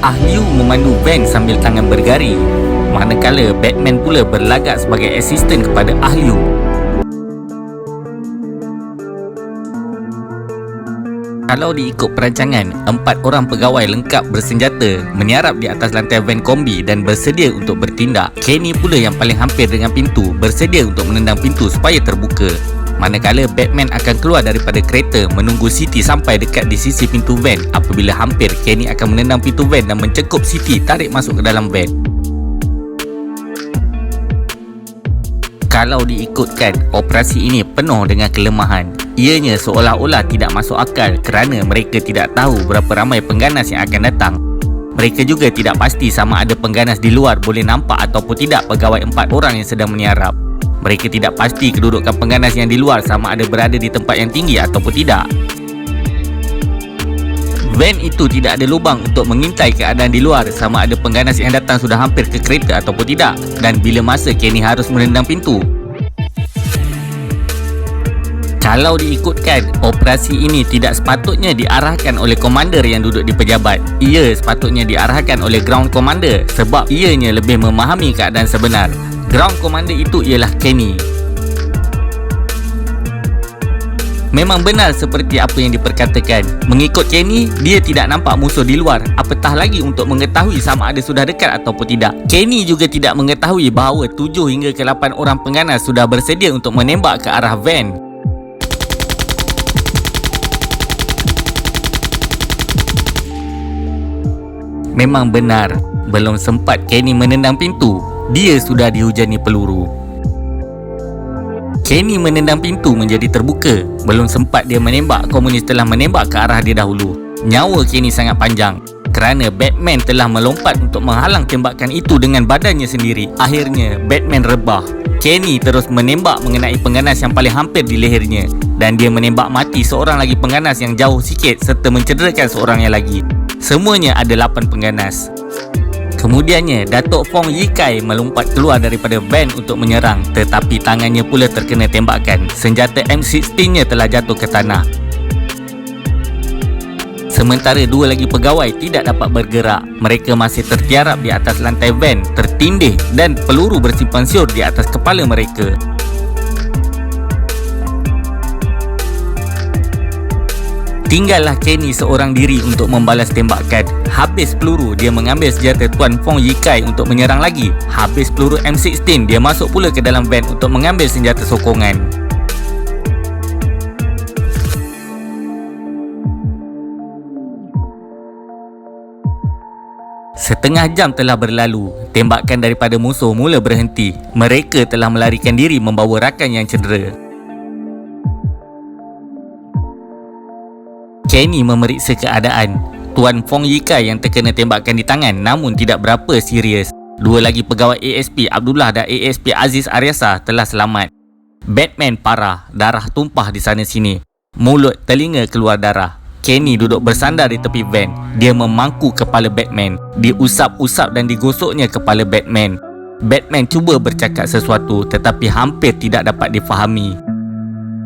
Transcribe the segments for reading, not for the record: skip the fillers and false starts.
Ah Liu memandu van sambil tangan bergari, manakala Batman pula berlagak sebagai asisten kepada Ah Liu. Kalau diikut perancangan, 4 orang pegawai lengkap bersenjata menyarap di atas lantai van kombi dan bersedia untuk bertindak. Kenny pula yang paling hampir dengan pintu, bersedia untuk menendang pintu supaya terbuka. Manakala Batman akan keluar daripada kereta menunggu Siti sampai dekat di sisi pintu van. Apabila hampir, Kenny akan menendang pintu van dan mencekup Siti tarik masuk ke dalam van. Kalau diikutkan, operasi ini penuh dengan kelemahan. Ianya seolah-olah tidak masuk akal kerana mereka tidak tahu berapa ramai pengganas yang akan datang. Mereka juga tidak pasti sama ada pengganas di luar boleh nampak ataupun tidak pegawai 4 orang yang sedang menyarap. Mereka tidak pasti kedudukan pengganas yang di luar sama ada berada di tempat yang tinggi ataupun tidak. Van itu tidak ada lubang untuk mengintai keadaan di luar sama ada pengganas yang datang sudah hampir ke kereta ataupun tidak, dan bila masa Kenny harus menendang pintu. Kalau diikutkan, operasi ini tidak sepatutnya diarahkan oleh komander yang duduk di pejabat. Ia sepatutnya diarahkan oleh ground commander sebab ianya lebih memahami keadaan sebenar. Ground commander itu ialah Kenny. Memang benar seperti apa yang diperkatakan. Mengikut Kenny, dia tidak nampak musuh di luar, apatah lagi untuk mengetahui sama ada sudah dekat ataupun tidak. Kenny juga tidak mengetahui bahawa 7 hingga ke 8 orang pengganas sudah bersedia untuk menembak ke arah van. Memang benar, belum sempat Kenny menendang pintu, dia sudah dihujani peluru. Kenny menendang pintu menjadi terbuka. Belum sempat dia menembak, komunis telah menembak ke arah dia dahulu. Nyawa Kenny sangat panjang kerana Batman telah melompat untuk menghalang tembakan itu dengan badannya sendiri. Akhirnya Batman rebah. Kenny terus menembak mengenai pengganas yang paling hampir di lehernya, dan dia menembak mati seorang lagi pengganas yang jauh sikit serta mencederakan seorang yang lagi. Semuanya ada 8 pengganas. Kemudiannya, Datuk Fong Yikai melompat keluar daripada van untuk menyerang, tetapi tangannya pula terkena tembakan. Senjata M16-nya telah jatuh ke tanah. Sementara 2 lagi pegawai tidak dapat bergerak. Mereka masih tertiarap di atas lantai van, tertindih dan peluru bersimpan siur di atas kepala mereka. Tinggallah Kenny seorang diri untuk membalas tembakan. Habis peluru, dia mengambil senjata Tuan Fong Yikai untuk menyerang lagi. Habis peluru M16, dia masuk pula ke dalam van untuk mengambil senjata sokongan. Setengah jam telah berlalu. Tembakan daripada musuh mula berhenti. Mereka telah melarikan diri membawa rakan yang cedera. Kenny memeriksa keadaan. Tuan Fong Yikai yang terkena tembakan di tangan namun tidak berapa serius. 2 lagi pegawai ASP Abdullah dan ASP Aziz Aryasa telah selamat. Batman parah, darah tumpah di sana sini. Mulut, telinga keluar darah. Kenny duduk bersandar di tepi van. Dia memangku kepala Batman. Diusap-usap dan digosoknya kepala Batman. Batman cuba bercakap sesuatu tetapi hampir tidak dapat difahami.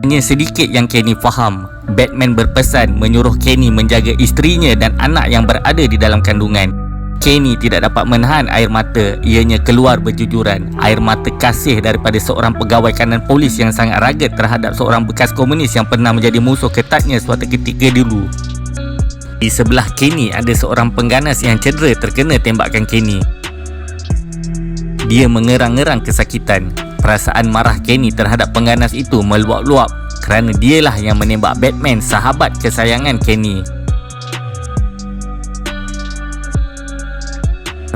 Hanya sedikit yang Kenny faham. Batman berpesan menyuruh Kenny menjaga isterinya dan anak yang berada di dalam kandungan. Kenny tidak dapat menahan air mata. Ianya keluar berjujuran. Air mata kasih daripada seorang pegawai kanan polis yang sangat ragat terhadap seorang bekas komunis yang pernah menjadi musuh ketatnya suatu ketika dulu. Di sebelah Kenny ada seorang pengganas yang cedera terkena tembakan Kenny. Dia mengerang-ngerang kesakitan. Perasaan marah Kenny terhadap pengganas itu meluap-luap kerana dialah yang menembak Batman, sahabat kesayangan Kenny.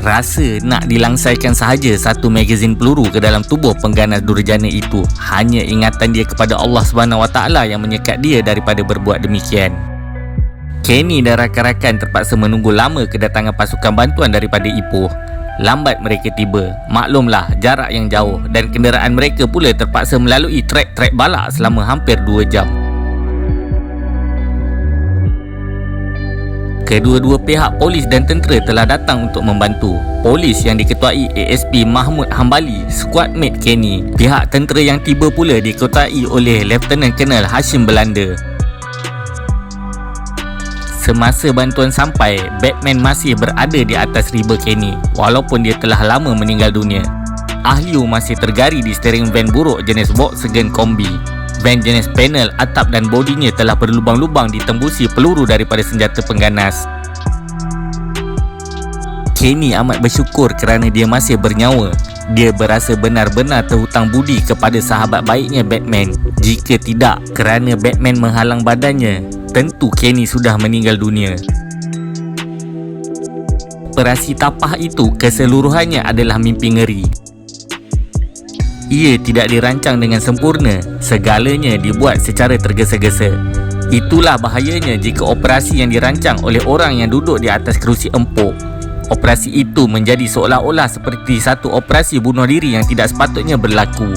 Rasa nak dilangsaikan sahaja satu magazin peluru ke dalam tubuh pengganas durjana itu. Hanya ingatan dia kepada Allah SWT yang menyekat dia daripada berbuat demikian. Kenny dan rakan-rakan terpaksa menunggu lama kedatangan pasukan bantuan daripada Ipoh. Lambat mereka tiba. Maklumlah jarak yang jauh dan kenderaan mereka pula terpaksa melalui trek-trek balak selama hampir 2 jam. Kedua-dua pihak polis dan tentera telah datang untuk membantu. Polis yang diketuai ASP Mahmud Hambali, squad mate Kenny. Pihak tentera yang tiba pula diketuai oleh Lieutenant Colonel Hashim Belanda. Semasa bantuan sampai, Batman masih berada di atas riba Kenny walaupun dia telah lama meninggal dunia. Ahliu masih tergari di steering van buruk jenis Volkswagen Kombi. Van jenis panel, atap dan bodinya telah berlubang-lubang ditembusi peluru daripada senjata pengganas. Kenny amat bersyukur kerana dia masih bernyawa. Dia berasa benar-benar terhutang budi kepada sahabat baiknya Batman. Jika tidak, kerana Batman menghalang badannya, tentu Kenny sudah meninggal dunia. Operasi Tapah itu keseluruhannya adalah mimpi ngeri. Ia tidak dirancang dengan sempurna. Segalanya dibuat secara tergesa-gesa. Itulah bahayanya jika operasi yang dirancang oleh orang yang duduk di atas kerusi empuk. Operasi itu menjadi seolah-olah seperti satu operasi bunuh diri yang tidak sepatutnya berlaku.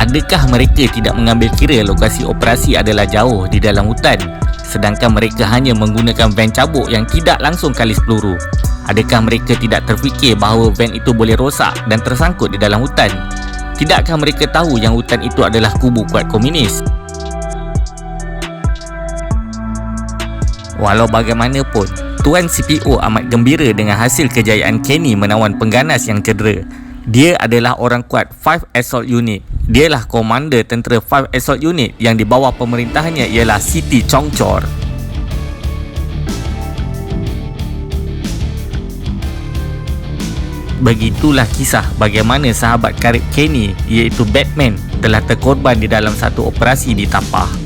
Adakah mereka tidak mengambil kira lokasi operasi adalah jauh di dalam hutan, sedangkan mereka hanya menggunakan van cabuk yang tidak langsung kalis peluru? Adakah mereka tidak terfikir bahawa van itu boleh rosak dan tersangkut di dalam hutan? Tidakkah mereka tahu yang hutan itu adalah kubu kuat komunis? Walau bagaimanapun, Tuan CPO amat gembira dengan hasil kejayaan Kenny menawan pengganas yang cedera. Dia adalah orang kuat 5 Assault Unit. Dialah komander tentera 5 Assault Unit yang di bawah pemerintahannya ialah Siti Chongchor. Begitulah kisah bagaimana sahabat karib Kenny iaitu Batman telah terkorban di dalam satu operasi di Tapah.